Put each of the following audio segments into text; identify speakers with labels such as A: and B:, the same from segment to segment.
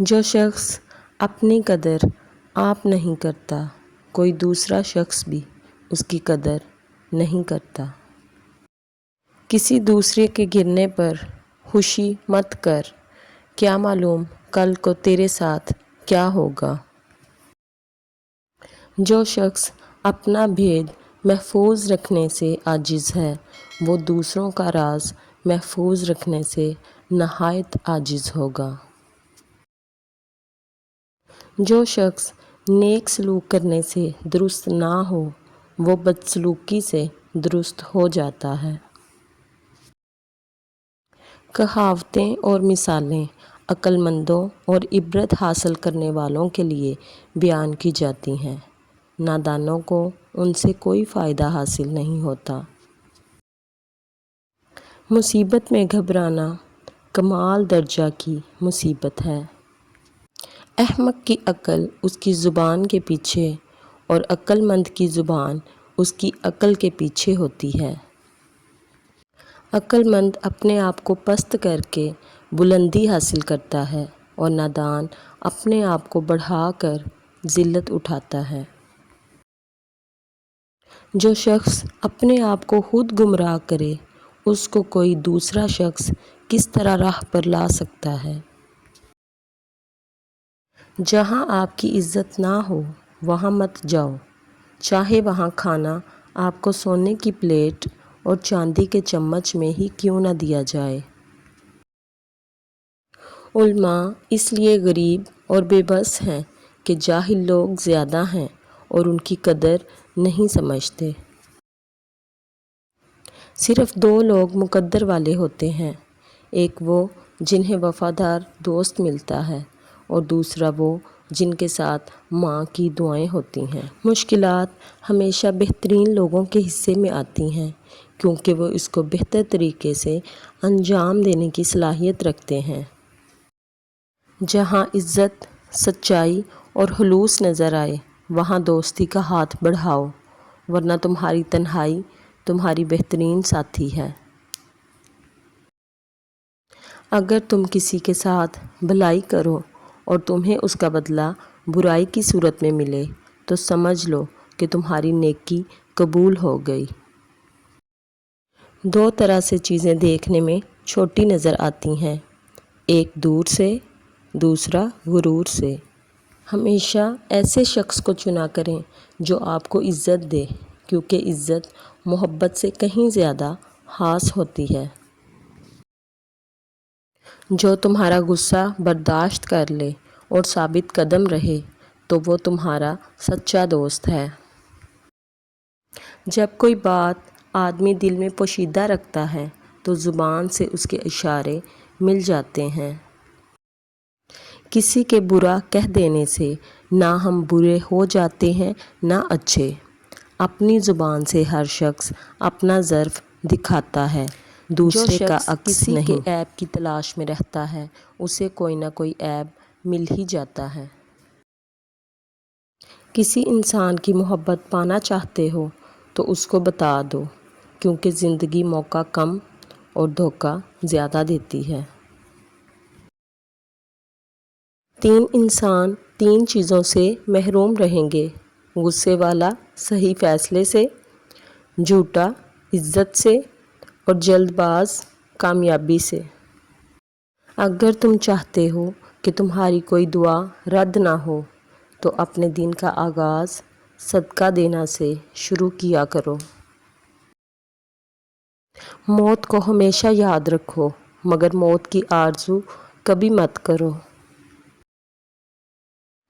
A: جو شخص اپنی قدر آپ نہیں کرتا، کوئی دوسرا شخص بھی اس کی قدر نہیں کرتا۔ کسی دوسرے کے گرنے پر خوشی مت کر، کیا معلوم کل کو تیرے ساتھ کیا ہوگا۔ جو شخص اپنا بھید محفوظ رکھنے سے عاجز ہے، وہ دوسروں کا راز محفوظ رکھنے سے نہایت عاجز ہوگا۔ جو شخص نیک سلوک کرنے سے درست نہ ہو، وہ بدسلوکی سے درست ہو جاتا ہے۔ کہاوتیں اور مثالیں عقل مندوں اور عبرت حاصل کرنے والوں کے لیے بیان کی جاتی ہیں، نادانوں کو ان سے کوئی فائدہ حاصل نہیں ہوتا۔ مصیبت میں گھبرانا کمال درجہ کی مصیبت ہے۔ احمق کی عقل اس کی زبان کے پیچھے اور عقل مند کی زبان اس کی عقل کے پیچھے ہوتی ہے۔ عقل مند اپنے آپ کو پست کر کے بلندی حاصل کرتا ہے اور نادان اپنے آپ کو بڑھا کر ذلت اٹھاتا ہے۔ جو شخص اپنے آپ کو خود گمراہ کرے، اس کو کوئی دوسرا شخص کس طرح راہ پر لا سکتا ہے۔ جہاں آپ کی عزت نہ ہو وہاں مت جاؤ، چاہے وہاں کھانا آپ کو سونے کی پلیٹ اور چاندی کے چمچ میں ہی کیوں نہ دیا جائے۔ علماء اس لیے غریب اور بے بس ہیں کہ جاہل لوگ زیادہ ہیں اور ان کی قدر نہیں سمجھتے۔ صرف دو لوگ مقدر والے ہوتے ہیں، ایک وہ جنہیں وفادار دوست ملتا ہے اور دوسرا وہ جن کے ساتھ ماں کی دعائیں ہوتی ہیں۔ مشکلات ہمیشہ بہترین لوگوں کے حصے میں آتی ہیں کیونکہ وہ اس کو بہتر طریقے سے انجام دینے کی صلاحیت رکھتے ہیں۔ جہاں عزت، سچائی اور خلوص نظر آئے وہاں دوستی کا ہاتھ بڑھاؤ، ورنہ تمہاری تنہائی تمہاری بہترین ساتھی ہے۔ اگر تم کسی کے ساتھ بھلائی کرو اور تمہیں اس کا بدلہ برائی کی صورت میں ملے تو سمجھ لو کہ تمہاری نیکی قبول ہو گئی۔ دو طرح سے چیزیں دیکھنے میں چھوٹی نظر آتی ہیں، ایک دور سے، دوسرا غرور سے۔ ہمیشہ ایسے شخص کو چنا کریں جو آپ کو عزت دے، کیونکہ عزت محبت سے کہیں زیادہ خاص ہوتی ہے۔ جو تمہارا غصہ برداشت کر لے اور ثابت قدم رہے تو وہ تمہارا سچا دوست ہے۔ جب کوئی بات آدمی دل میں پوشیدہ رکھتا ہے تو زبان سے اس کے اشارے مل جاتے ہیں۔ کسی کے برا کہہ دینے سے نہ ہم برے ہو جاتے ہیں نہ اچھے۔ اپنی زبان سے ہر شخص اپنا ظرف دکھاتا ہے، دوسرے کا عکس نہیں۔ جو شخص کسی کے عیب کی تلاش میں رہتا ہے اسے کوئی نہ کوئی عیب مل ہی جاتا ہے۔ کسی انسان کی محبت پانا چاہتے ہو تو اس کو بتا دو، کیونکہ زندگی موقع کم اور دھوکہ زیادہ دیتی ہے۔ تین انسان تین چیزوں سے محروم رہیں گے، غصے والا صحیح فیصلے سے، جھوٹا عزت سے اور جلد باز کامیابی سے۔ اگر تم چاہتے ہو کہ تمہاری کوئی دعا رد نہ ہو تو اپنے دن کا آغاز صدقہ دینا سے شروع کیا کرو۔ موت کو ہمیشہ یاد رکھو مگر موت کی آرزو کبھی مت کرو۔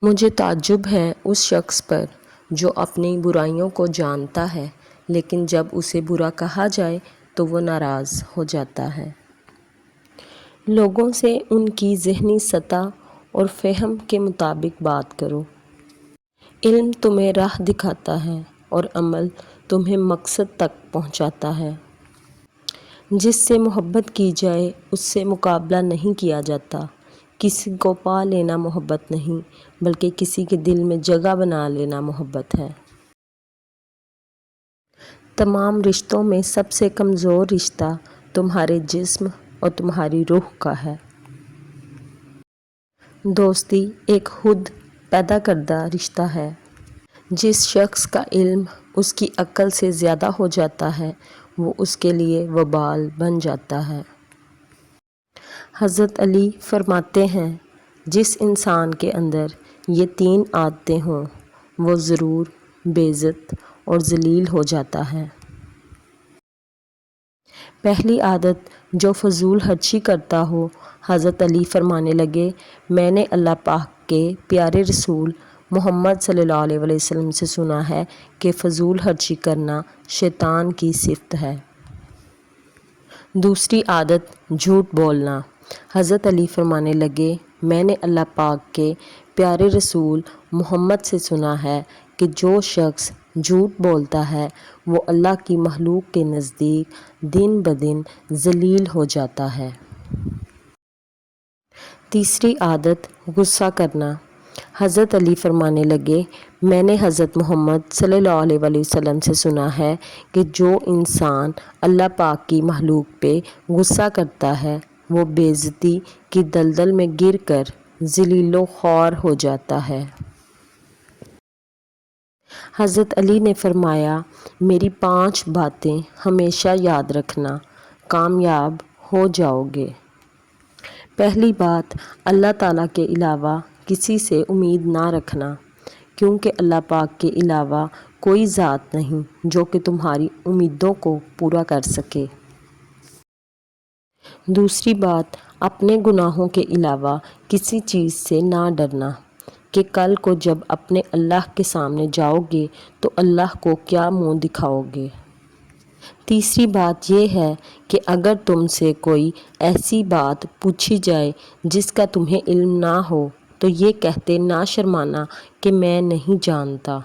A: مجھے تعجب ہے اس شخص پر جو اپنی برائیوں کو جانتا ہے لیکن جب اسے برا کہا جائے تو وہ ناراض ہو جاتا ہے۔ لوگوں سے ان کی ذہنی سطح اور فہم کے مطابق بات کرو۔ علم تمہیں راہ دکھاتا ہے اور عمل تمہیں مقصد تک پہنچاتا ہے۔ جس سے محبت کی جائے اس سے مقابلہ نہیں کیا جاتا۔ کسی کو پا لینا محبت نہیں بلکہ کسی کے دل میں جگہ بنا لینا محبت ہے۔ تمام رشتوں میں سب سے کمزور رشتہ تمہارے جسم اور تمہاری روح کا ہے۔ دوستی ایک خود پیدا کردہ رشتہ ہے۔ جس شخص کا علم اس کی عقل سے زیادہ ہو جاتا ہے وہ اس کے لیے وبال بن جاتا ہے۔ حضرت علی فرماتے ہیں جس انسان کے اندر یہ 3 عادتیں ہوں وہ ضرور بے عزت اور ذلیل ہو جاتا ہے۔ پہلی عادت جو فضول خرچی کرتا ہو، حضرت علی فرمانے لگے میں نے اللہ پاک کے پیارے رسول محمد صلی اللہ علیہ وسلم سے سنا ہے کہ فضول خرچی کرنا شیطان کی صفت ہے۔ دوسری عادت جھوٹ بولنا۔ حضرت علی فرمانے لگے میں نے اللہ پاک کے پیارے رسول محمد سے سنا ہے کہ جو شخص جھوٹ بولتا ہے وہ اللہ کی مخلوق کے نزدیک دن بدن ذلیل ہو جاتا ہے۔ تیسری عادت غصہ کرنا۔ حضرت علی فرمانے لگے میں نے حضرت محمد صلی اللہ علیہ وسلم سے سنا ہے کہ جو انسان اللہ پاک کی مخلوق پہ غصہ کرتا ہے وہ بے عزتی کی دلدل میں گر کر ذلیل و خوار ہو جاتا ہے۔ حضرت علی نے فرمایا میری 5 باتیں ہمیشہ یاد رکھنا، کامیاب ہو جاؤ گے۔ پہلی بات اللہ تعالیٰ کے علاوہ کسی سے امید نہ رکھنا، کیونکہ اللہ پاک کے علاوہ کوئی ذات نہیں جو کہ تمہاری امیدوں کو پورا کر سکے۔ دوسری بات اپنے گناہوں کے علاوہ کسی چیز سے نہ ڈرنا کہ کل کو جب اپنے اللہ کے سامنے جاؤ گے تو اللہ کو کیا منہ دکھاؤ گے۔ تیسری بات یہ ہے کہ اگر تم سے کوئی ایسی بات پوچھی جائے جس کا تمہیں علم نہ ہو تو یہ کہتے نہ شرمانا کہ میں نہیں جانتا۔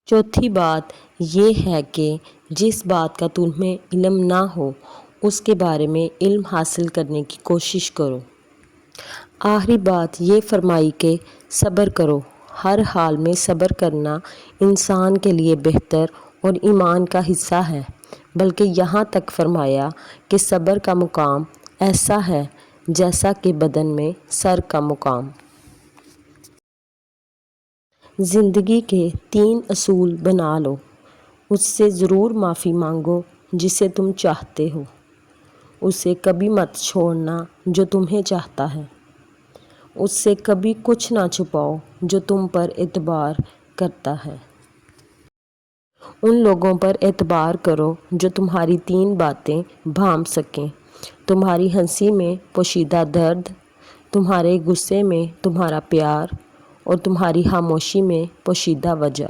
A: چوتھی بات یہ ہے کہ جس بات کا تمہیں علم نہ ہو اس کے بارے میں علم حاصل کرنے کی کوشش کرو۔ آخری بات یہ فرمائی کہ صبر کرو، ہر حال میں صبر کرنا انسان کے لیے بہتر اور ایمان کا حصہ ہے، بلکہ یہاں تک فرمایا کہ صبر کا مقام ایسا ہے جیسا کہ بدن میں سر کا مقام۔ زندگی کے 3 اصول بنا لو۔ اس سے ضرور معافی مانگو جسے تم چاہتے ہو، اسے کبھی مت چھوڑنا جو تمہیں چاہتا ہے، اس سے کبھی کچھ نہ چھپاؤ جو تم پر اعتبار کرتا ہے، ان لوگوں پر اعتبار کرو جو تمہاری 3 باتیں بھانپ سکیں، تمہاری ہنسی میں پوشیدہ درد، تمہارے غصے میں تمہارا پیار اور تمہاری خاموشی میں پوشیدہ وجہ۔